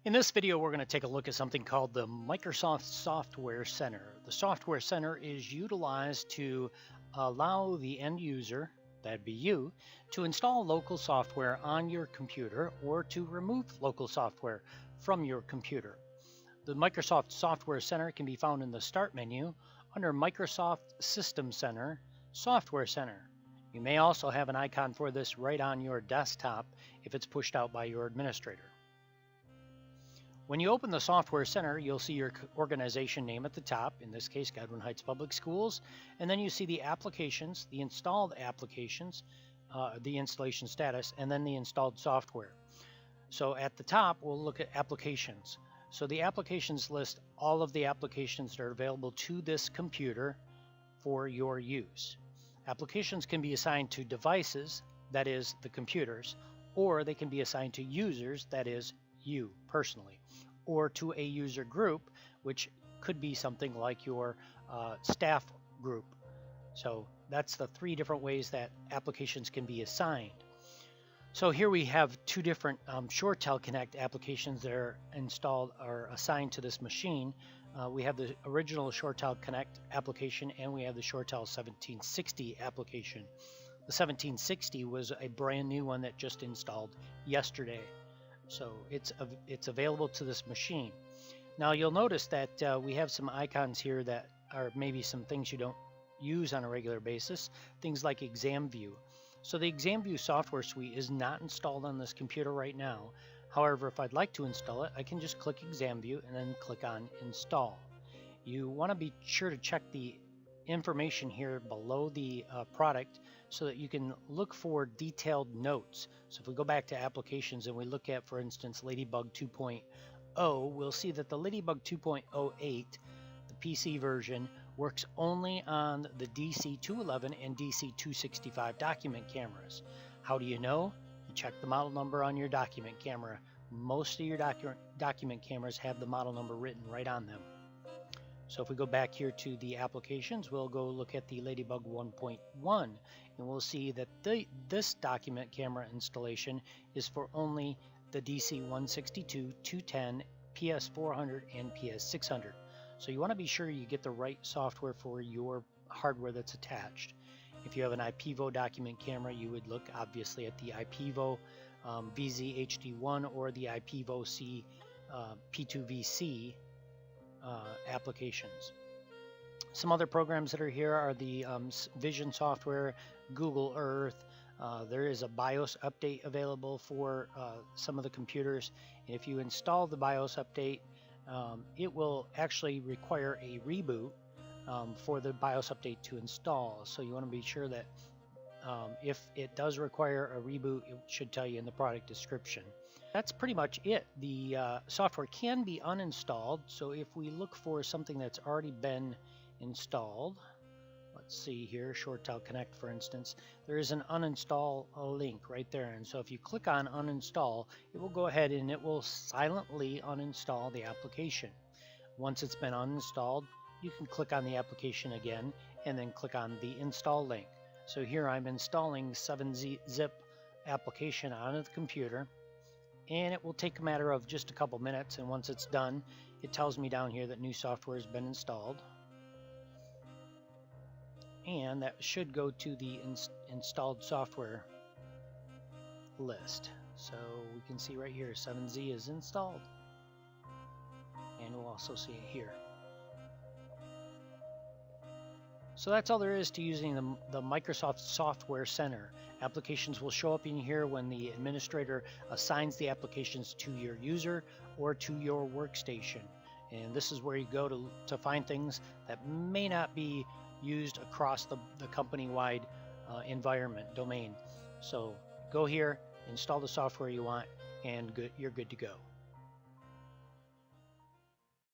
In this video, we're going to take a look at something called the Microsoft Software Center. The Software Center is utilized to allow the end user, that'd be you, to install local software on your computer or to remove local software from your computer. The Microsoft Software Center can be found in the Start menu under Microsoft System Center, Software Center. You may also have an icon for this right on your desktop if it's pushed out by your administrator. When you open the Software Center, you'll see your organization name at the top, in this case Godwin Heights Public Schools, and then you see the applications, the installed applications, the installation status, and then the installed software. So at the top, we'll look at applications. So the applications list all of the applications that are available to this computer for your use. Applications can be assigned to devices, that is, the computers, or they can be assigned to users, that is, you personally, or to a user group, which could be something like your staff group. So that's the three different ways that applications can be assigned. So here we have two different ShoreTel Connect applications that are installed or assigned to this machine. We have the original ShoreTel Connect application and we have the ShoreTel 1760 application. The 1760 was a brand new one that just installed yesterday. So it's available to this machine. Now you'll notice that we have some icons here that are maybe some things you don't use on a regular basis, things like Examview. So the Examview software suite is not installed on this computer right now. However, if I'd like to install it, I can just click Examview and then click on Install. You want to be sure to check the information here below the product so that you can look for detailed notes. So if we go back to applications and we look at, for instance, Ladybug 2.0, we'll see that the Ladybug 2.08, the PC version, works only on the DC211 and DC265 document cameras. How do you know? You check the model number on your document camera. Most of your document cameras have the model number written right on them. So if we go back here to the applications, we'll go look at the Ladybug 1.1 and we'll see that this document camera installation is for only the DC162, 210, PS400, and PS600. So you want to be sure you get the right software for your hardware that's attached. If you have an IPEVO document camera, you would look obviously at the IPEVO VZ-HD1 or the IPEVO C P2VC applications. Some other programs that are here are the Vision software, Google Earth. There is a BIOS update available for some of the computers. And if you install the BIOS update, it will actually require a reboot for the BIOS update to install. So you want to be sure that if it does require a reboot, it should tell you in the product description. That's pretty much it. The software can be uninstalled. So if we look for something that's already been installed, let's see here, ShoreTel Connect for instance, there is an uninstall link right there. And so if you click on uninstall, it will go ahead and it will silently uninstall the application. Once it's been uninstalled, you can click on the application again and then click on the install link. So here I'm installing 7-zip application onto the computer, and it will take a matter of just a couple minutes, and once it's done, it tells me down here that new software has been installed. And that should go to the installed software list. So we can see right here 7Z is installed, and we'll also see it here. So that's all there is to using the Microsoft Software Center. Applications will show up in here when the administrator assigns the applications to your user or to your workstation. And this is where you go to find things that may not be used across the company-wide environment domain. So go here, install the software you want, and you're good to go.